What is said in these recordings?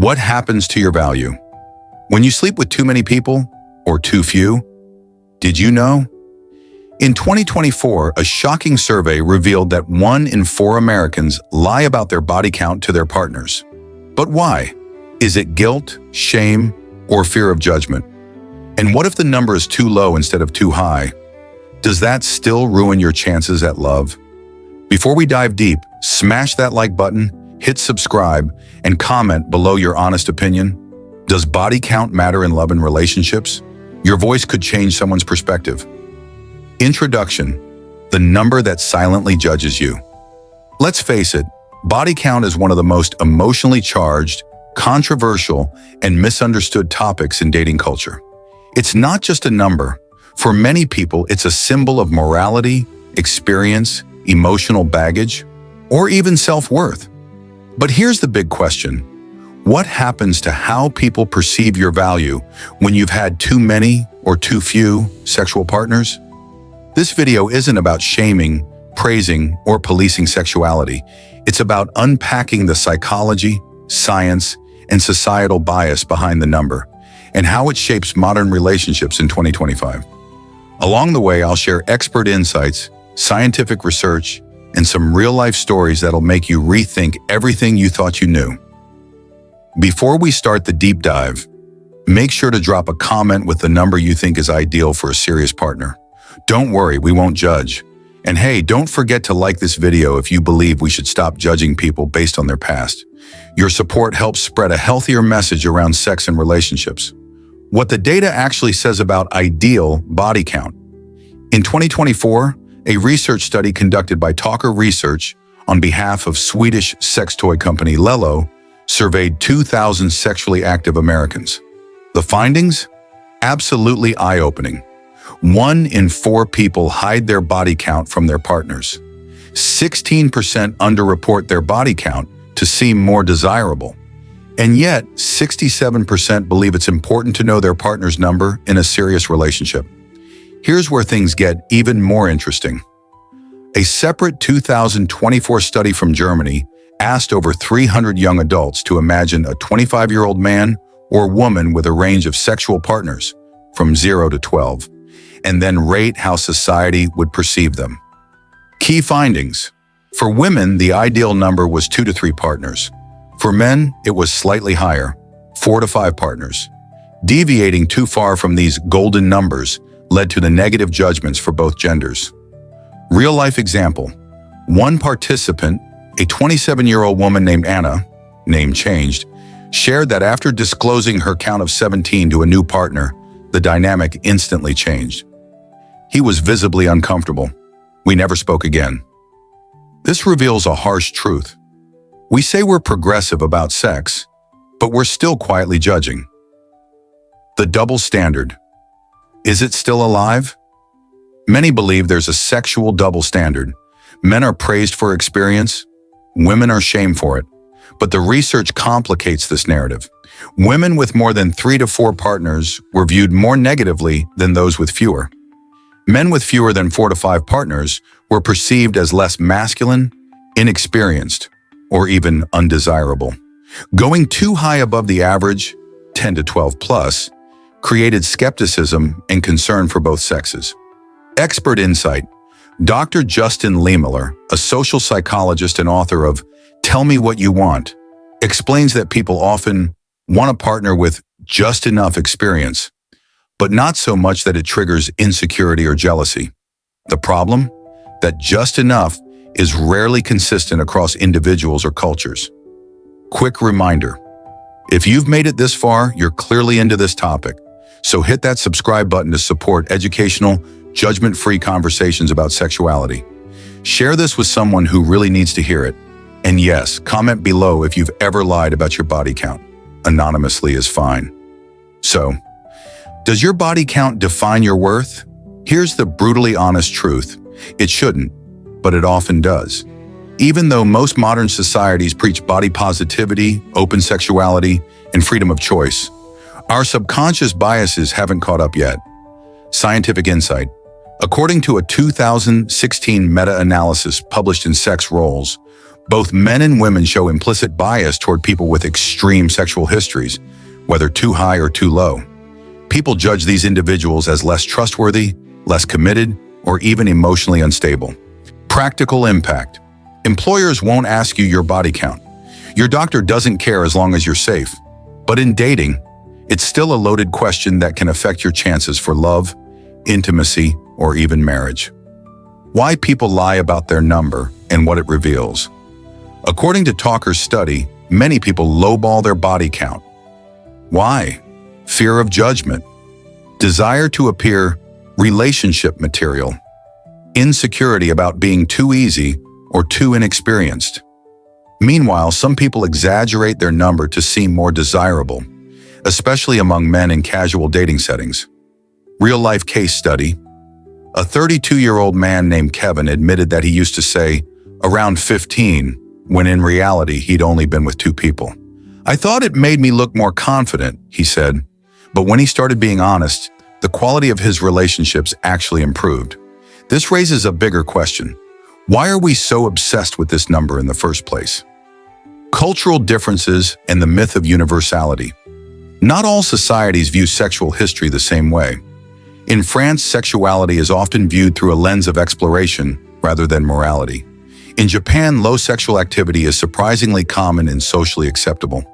What happens to your value? When you sleep with too many people or too few? Did you know? In 2024, a shocking survey revealed that 1 in 4 Americans lie about their body count to their partners. But why? Is it guilt, shame, or fear of judgment? And what if the number is too low instead of too high? Does that still ruin your chances at love? Before we dive deep, smash that like button, hit subscribe, and comment below your honest opinion. Does body count matter in love and relationships? Your voice could change someone's perspective. Introduction: the number that silently judges you. Let's face it, body count is one of the most emotionally charged, controversial, and misunderstood topics in dating culture. It's not just a number. For many people, it's a symbol of morality, experience, emotional baggage, or even self-worth. But here's the big question. What happens to how people perceive your value when you've had too many or too few sexual partners? This video isn't about shaming, praising, or policing sexuality. It's about unpacking the psychology, science, and societal bias behind the number, and how it shapes modern relationships in 2025. Along the way, I'll share expert insights, scientific research, and some real-life stories that'll make you rethink everything you thought you knew. Before we start the deep dive, make sure to drop a comment with the number you think is ideal for a serious partner. Don't worry, we won't judge. And hey, don't forget to like this video if you believe we should stop judging people based on their past. Your support helps spread a healthier message around sex and relationships. What the data actually says about ideal body count. In 2024, a research study conducted by Talker Research on behalf of Swedish sex toy company Lello surveyed 2,000 sexually active Americans. The findings? Absolutely eye-opening. 1 in 4 people hide their body count from their partners. 16% underreport their body count to seem more desirable. And yet, 67% believe it's important to know their partner's number in a serious relationship. Here's where things get even more interesting. A separate 2024 study from Germany asked over 300 young adults to imagine a 25-year-old man or woman with a range of sexual partners from 0 to 12, and then rate how society would perceive them. Key findings. For women, the ideal number was 2 to 3 partners. For men, it was slightly higher, 4 to 5 partners. Deviating too far from these golden numbers led to the negative judgments for both genders. Real-life example. One participant, a 27-year-old woman named Anna, name changed, shared that after disclosing her count of 17 to a new partner, the dynamic instantly changed. He was visibly uncomfortable. We never spoke again. This reveals a harsh truth. We say we're progressive about sex, but we're still quietly judging. The double standard. Is it still alive? Many believe there's a sexual double standard. Men are praised for experience, women are shamed for it. But the research complicates this narrative. Women with more than 3 to 4 partners were viewed more negatively than those with fewer. Men with fewer than 4 to 5 partners were perceived as less masculine, inexperienced, or even undesirable. Going too high above the average, 10 to 12 plus, created skepticism and concern for both sexes. Expert insight. Dr. Justin Lehmiller, a social psychologist and author of Tell Me What You Want, explains that people often want a partner with just enough experience, but not so much that it triggers insecurity or jealousy. The problem? That just enough is rarely consistent across individuals or cultures. Quick reminder, if you've made it this far, you're clearly into this topic, so hit that subscribe button to support educational, judgment-free conversations about sexuality. Share this with someone who really needs to hear it. And yes, comment below if you've ever lied about your body count. Anonymously is fine. So, does your body count define your worth? Here's the brutally honest truth. It shouldn't, but it often does. Even though most modern societies preach body positivity, open sexuality, and freedom of choice, our subconscious biases haven't caught up yet. Scientific insight. According to a 2016 meta-analysis published in Sex Roles, Both men and women show implicit bias toward people with extreme sexual histories, whether too high or too low. People judge these individuals as less trustworthy, less committed, or even emotionally unstable. Practical impact. Employers won't ask you your body count. Your doctor doesn't care as long as you're safe. But in dating, it's still a loaded question that can affect your chances for love, intimacy, or even marriage. Why people lie about their number and what it reveals. According to Talker's study, many people lowball their body count. Why? Fear of judgment, desire to appear relationship material, insecurity about being too easy or too inexperienced. Meanwhile, some people exaggerate their number to seem more desirable, especially among men in casual dating settings. Real-life case study. A 32-year-old man named Kevin admitted that he used to say, around 15, when in reality he'd only been with 2 people. I thought it made me look more confident, he said, but when he started being honest, the quality of his relationships actually improved. This raises a bigger question. Why are we so obsessed with this number in the first place? Cultural differences and the myth of universality. Not all societies view sexual history the same way. In France, sexuality is often viewed through a lens of exploration rather than morality. In Japan, low sexual activity is surprisingly common and socially acceptable.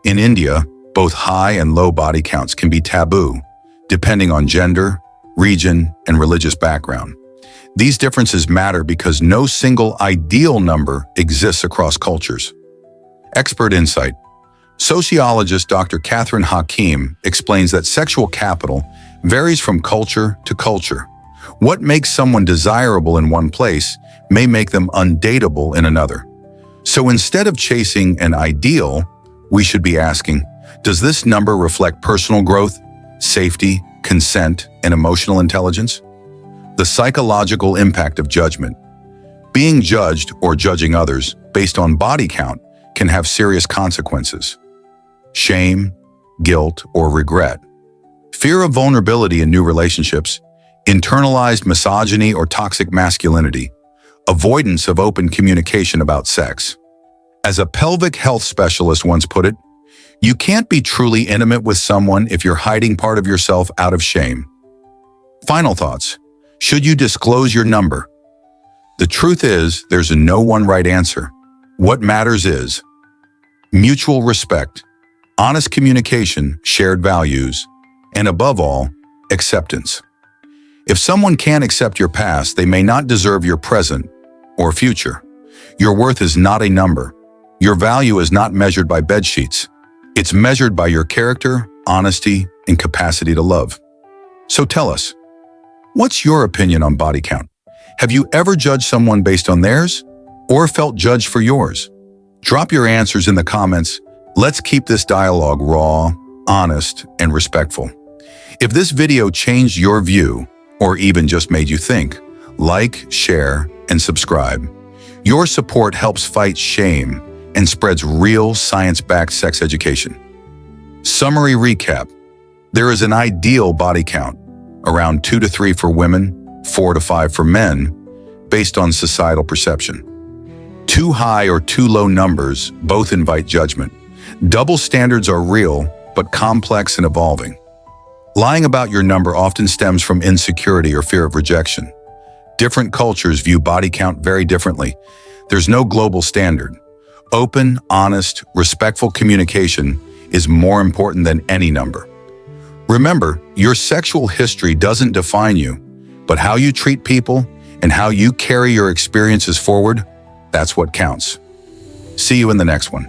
In India, both high and low body counts can be taboo, depending on gender, region, and religious background. These differences matter because no single ideal number exists across cultures. Expert insight. Sociologist Dr. Catherine Hakim explains that sexual capital varies from culture to culture. What makes someone desirable in one place may make them undateable in another. So instead of chasing an ideal, we should be asking, does this number reflect personal growth, safety, consent, and emotional intelligence? The psychological impact of judgment. Being judged or judging others based on body count can have serious consequences. Shame, guilt, or regret. Fear of vulnerability in new relationships, internalized misogyny or toxic masculinity, avoidance of open communication about sex. As a pelvic health specialist once put it, you can't be truly intimate with someone if you're hiding part of yourself out of shame. Final thoughts. Should you disclose your number? The truth is, there's no one right answer. What matters is mutual respect, honest communication, shared values, and above all, acceptance. If someone can't accept your past, they may not deserve your present or future. Your worth is not a number. Your value is not measured by bedsheets. It's measured by your character, honesty, and capacity to love. So tell us, what's your opinion on body count? Have you ever judged someone based on theirs or felt judged for yours? Drop your answers in the comments. Let's keep this dialogue raw, honest, and respectful. If this video changed your view or even just made you think, like, share, and subscribe. Your support helps fight shame and spreads real science-backed sex education. Summary recap. There is an ideal body count, around 2 to 3 for women, 4 to 5 for men, based on societal perception. Too high or too low numbers both invite judgment. Double standards are real, but complex and evolving. Lying about your number often stems from insecurity or fear of rejection. Different cultures view body count very differently. There's no global standard. Open, honest, respectful communication is more important than any number. Remember, your sexual history doesn't define you, but how you treat people and how you carry your experiences forward, that's what counts. See you in the next one.